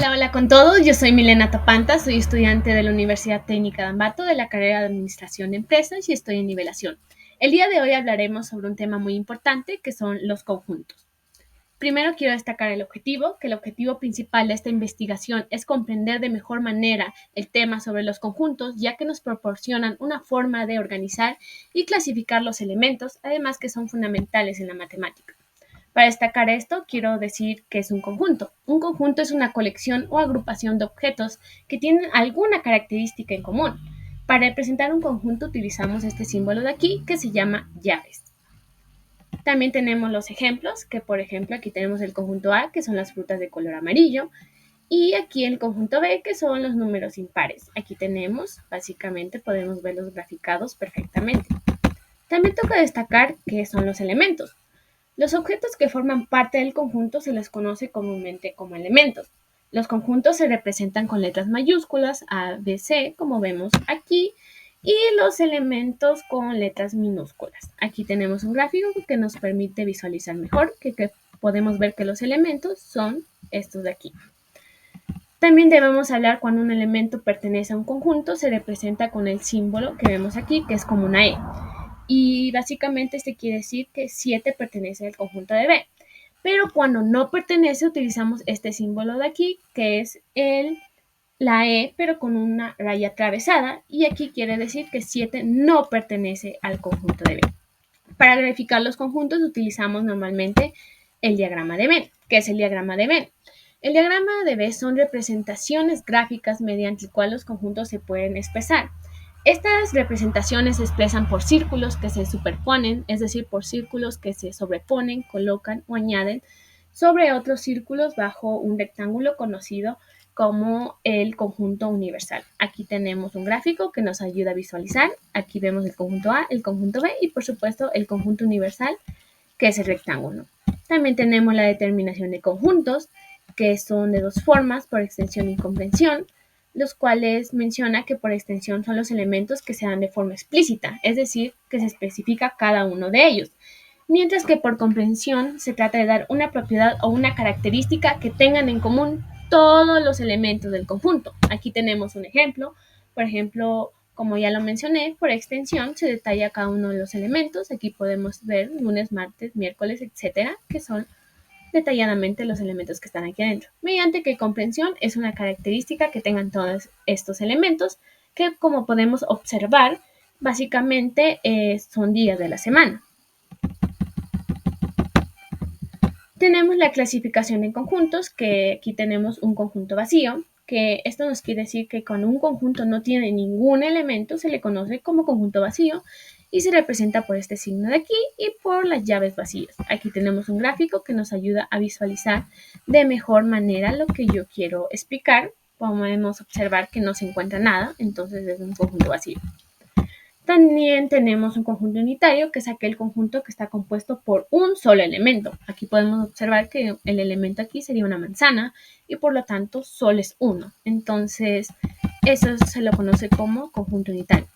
Hola, hola con todos. Yo soy Milena Tapanta, soy estudiante de la Universidad Técnica de Ambato de la carrera de Administración de Empresas y estoy en nivelación. El día de hoy hablaremos sobre un tema muy importante que son los conjuntos. Primero quiero destacar el objetivo, que el objetivo principal de esta investigación es comprender de mejor manera el tema sobre los conjuntos, ya que nos proporcionan una forma de organizar y clasificar los elementos, además que son fundamentales en la matemática. Para destacar esto, quiero decir que es un conjunto. Un conjunto es una colección o agrupación de objetos que tienen alguna característica en común. Para representar un conjunto utilizamos este símbolo de aquí que se llama llaves. También tenemos los ejemplos, que por ejemplo aquí tenemos el conjunto A, que son las frutas de color amarillo, y aquí el conjunto B, que son los números impares. Aquí tenemos, básicamente podemos verlos graficados perfectamente. También toca destacar qué son los elementos. Los objetos que forman parte del conjunto se les conoce comúnmente como elementos. Los conjuntos se representan con letras mayúsculas A, B, C, como vemos aquí, y los elementos con letras minúsculas. Aquí tenemos un gráfico que nos permite visualizar mejor, que podemos ver que los elementos son estos de aquí. También debemos hablar cuando un elemento pertenece a un conjunto, se representa con el símbolo que vemos aquí, que es como una E. Y básicamente este quiere decir que 7 pertenece al conjunto de B. Pero cuando no pertenece utilizamos este símbolo de aquí, que es la E, pero con una raya atravesada. Y aquí quiere decir que 7 no pertenece al conjunto de B. Para graficar los conjuntos utilizamos normalmente el diagrama de Venn. ¿Qué es el diagrama de Venn? El diagrama de Venn son representaciones gráficas mediante las cuales los conjuntos se pueden expresar. Estas representaciones se expresan por círculos que se superponen, es decir, por círculos que se sobreponen, colocan o añaden sobre otros círculos bajo un rectángulo conocido como el conjunto universal. Aquí tenemos un gráfico que nos ayuda a visualizar. Aquí vemos el conjunto A, el conjunto B y por supuesto el conjunto universal, que es el rectángulo. También tenemos la determinación de conjuntos, que son de dos formas, por extensión y comprensión, los cuales menciona que por extensión son los elementos que se dan de forma explícita, es decir, que se especifica cada uno de ellos, mientras que por comprensión se trata de dar una propiedad o una característica que tengan en común todos los elementos del conjunto. Aquí tenemos un ejemplo, por ejemplo, como ya lo mencioné, por extensión se detalla cada uno de los elementos. Aquí podemos ver lunes, martes, miércoles, etcétera, que son detalladamente los elementos que están aquí adentro. Mediante que comprensión es una característica que tengan todos estos elementos que, como podemos observar, básicamente son días de la semana. Tenemos la clasificación en conjuntos, que aquí tenemos un conjunto vacío, que esto nos quiere decir que cuando un conjunto no tiene ningún elemento se le conoce como conjunto vacío y se representa por este signo de aquí y por las llaves vacías. Aquí tenemos un gráfico que nos ayuda a visualizar de mejor manera lo que yo quiero explicar. Podemos observar que no se encuentra nada, entonces es un conjunto vacío. También tenemos un conjunto unitario, que es aquel conjunto que está compuesto por un solo elemento. Aquí podemos observar que el elemento aquí sería una manzana y por lo tanto solo es uno. Entonces, eso se lo conoce como conjunto unitario.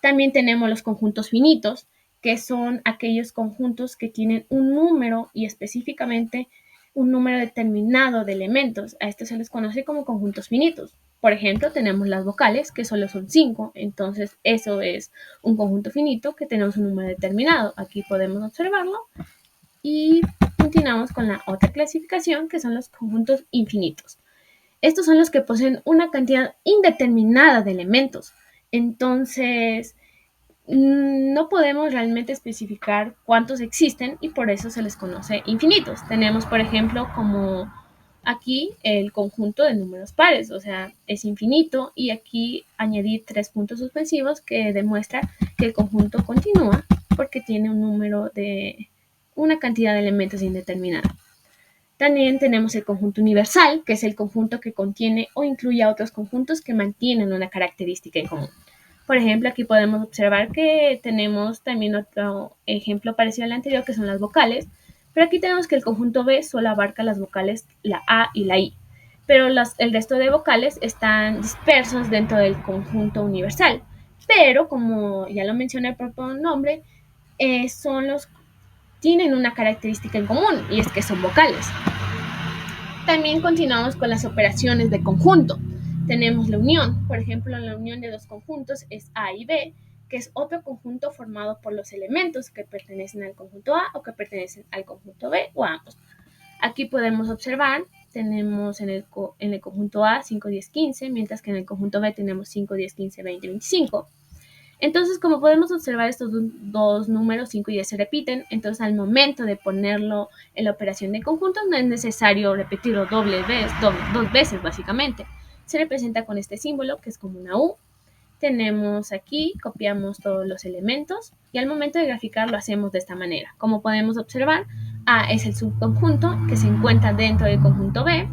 También tenemos los conjuntos finitos, que son aquellos conjuntos que tienen un número y específicamente un número determinado de elementos. A estos se les conoce como conjuntos finitos. Por ejemplo, tenemos las vocales, que solo son 5, entonces eso es un conjunto finito que tenemos un número determinado. Aquí podemos observarlo y continuamos con la otra clasificación, que son los conjuntos infinitos. Estos son los que poseen una cantidad indeterminada de elementos. Entonces, no podemos realmente especificar cuántos existen y por eso se les conoce infinitos. Tenemos, por ejemplo, como aquí el conjunto de números pares, o sea, es infinito, y aquí añadí 3 puntos suspensivos que demuestra que el conjunto continúa porque tiene un número de una cantidad de elementos indeterminada. También tenemos el conjunto universal, que es el conjunto que contiene o incluye a otros conjuntos que mantienen una característica en común. Por ejemplo, aquí podemos observar que tenemos también otro ejemplo parecido al anterior, que son las vocales, pero aquí tenemos que el conjunto B solo abarca las vocales la A y la I, pero el resto de vocales están dispersos dentro del conjunto universal. Pero, como ya lo menciona el propio nombre, tienen una característica en común y es que son vocales. También continuamos con las operaciones de conjunto. Tenemos la unión, por ejemplo, la unión de dos conjuntos es A y B, que es otro conjunto formado por los elementos que pertenecen al conjunto A o que pertenecen al conjunto B o a ambos. Aquí podemos observar, tenemos en el conjunto A 5, 10, 15, mientras que en el conjunto B tenemos 5, 10, 15, 20, 25. Entonces, como podemos observar, estos dos números 5 y 10 se repiten, entonces al momento de ponerlo en la operación de conjuntos no es necesario repetirlo dos veces básicamente. Se representa con este símbolo que es como una U. Tenemos aquí, copiamos todos los elementos y al momento de graficar lo hacemos de esta manera. Como podemos observar, A es el subconjunto que se encuentra dentro del conjunto B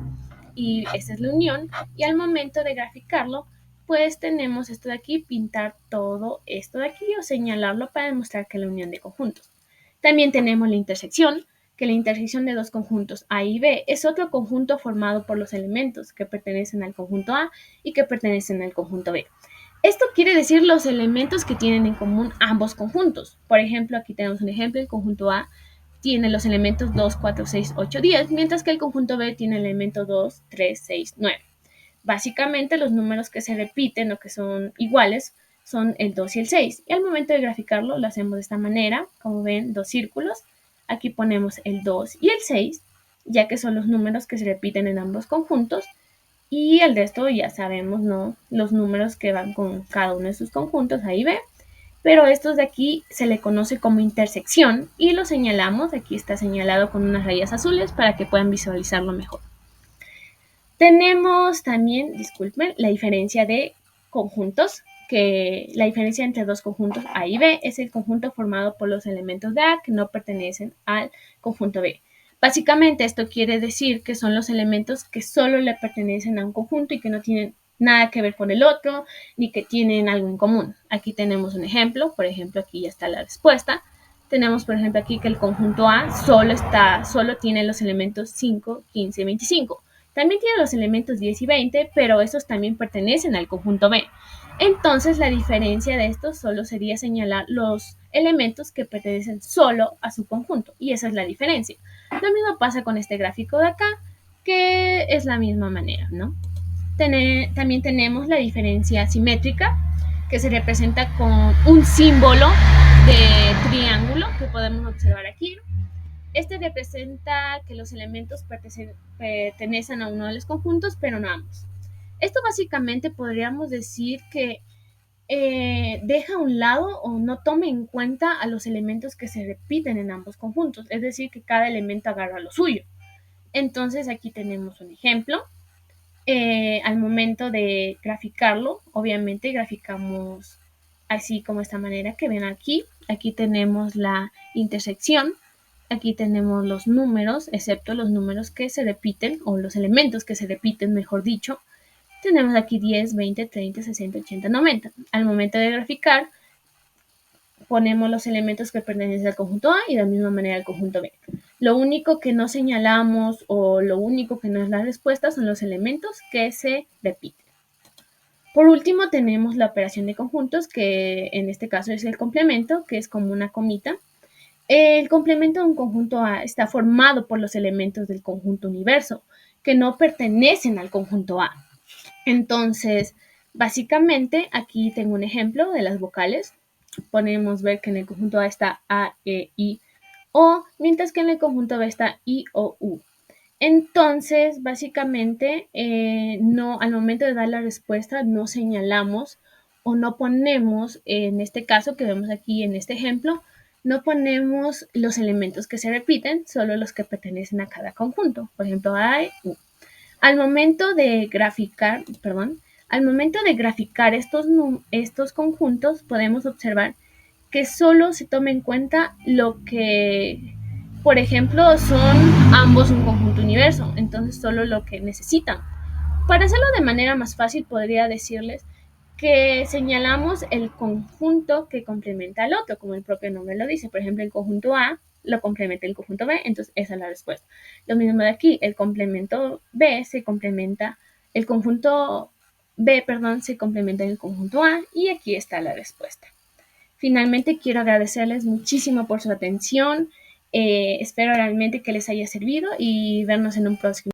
y esta es la unión, y al momento de graficarlo pues tenemos esto de aquí, pintar todo esto de aquí o señalarlo para demostrar que es la unión de conjuntos. También tenemos la intersección, que la intersección de dos conjuntos A y B es otro conjunto formado por los elementos que pertenecen al conjunto A y que pertenecen al conjunto B. Esto quiere decir los elementos que tienen en común ambos conjuntos. Por ejemplo, aquí tenemos un ejemplo, el conjunto A tiene los elementos 2, 4, 6, 8, 10, mientras que el conjunto B tiene el elemento 2, 3, 6, 9. Básicamente los números que se repiten o que son iguales son el 2 y el 6. Y al momento de graficarlo lo hacemos de esta manera. Como ven, dos círculos. Aquí ponemos el 2 y el 6, ya que son los números que se repiten en ambos conjuntos. Y el resto ya sabemos, ¿no? Los números que van con cada uno de sus conjuntos, A y B. Pero estos de aquí se le conoce como intersección y lo señalamos. Aquí está señalado con unas rayas azules para que puedan visualizarlo mejor. Tenemos también, disculpen, la diferencia de conjuntos, que la diferencia entre dos conjuntos A y B es el conjunto formado por los elementos de A que no pertenecen al conjunto B. Básicamente esto quiere decir que son los elementos que solo le pertenecen a un conjunto y que no tienen nada que ver con el otro, ni que tienen algo en común. Aquí tenemos un ejemplo, por ejemplo, aquí ya está la respuesta. Tenemos, por ejemplo, aquí que el conjunto A solo tiene los elementos 5, 15 y 25. También tiene los elementos 10 y 20, pero esos también pertenecen al conjunto B. Entonces, la diferencia de estos solo sería señalar los elementos que pertenecen solo a su conjunto, y esa es la diferencia. Lo mismo pasa con este gráfico de acá, que es la misma manera, ¿no? También tenemos la diferencia simétrica, que se representa con un símbolo de triángulo que podemos observar aquí. Este representa que los elementos pertenecen a uno de los conjuntos, pero no a ambos. Esto básicamente podríamos decir que deja a un lado o no toma en cuenta a los elementos que se repiten en ambos conjuntos, es decir, que cada elemento agarra lo suyo. Entonces aquí tenemos un ejemplo. Al momento de graficarlo, obviamente graficamos así como esta manera que ven aquí. Aquí tenemos la intersección. Aquí tenemos los números, excepto los números que se repiten, o los elementos que se repiten, mejor dicho. Tenemos aquí 10, 20, 30, 60, 80, 90. Al momento de graficar, ponemos los elementos que pertenecen al conjunto A y de la misma manera al conjunto B. Lo único que no señalamos o lo único que no es la respuesta son los elementos que se repiten. Por último, tenemos la operación de conjuntos, que en este caso es el complemento, que es como una comita. El complemento de un conjunto A está formado por los elementos del conjunto universo, que no pertenecen al conjunto A. Entonces, básicamente, aquí tengo un ejemplo de las vocales. Podemos ver que en el conjunto A está A, E, I, O, mientras que en el conjunto B está I, O, U. Entonces, básicamente, no, al momento de dar la respuesta, no señalamos o no ponemos, en este caso que vemos aquí en este ejemplo, no ponemos los elementos que se repiten, solo los que pertenecen a cada conjunto. Por ejemplo, A, E, U. Al momento de graficar, estos conjuntos, podemos observar que solo se toma en cuenta lo que, por ejemplo, son ambos un conjunto universo, entonces solo lo que necesitan. Para hacerlo de manera más fácil, podría decirles que señalamos el conjunto que complementa al otro, como el propio nombre lo dice. Por ejemplo, el conjunto A lo complementa el conjunto B, entonces esa es la respuesta. Lo mismo de aquí, el complemento B se complementa, el conjunto B, perdón, se complementa en el conjunto A, y aquí está la respuesta. Finalmente, quiero agradecerles muchísimo por su atención. Espero realmente que les haya servido y vernos en un próximo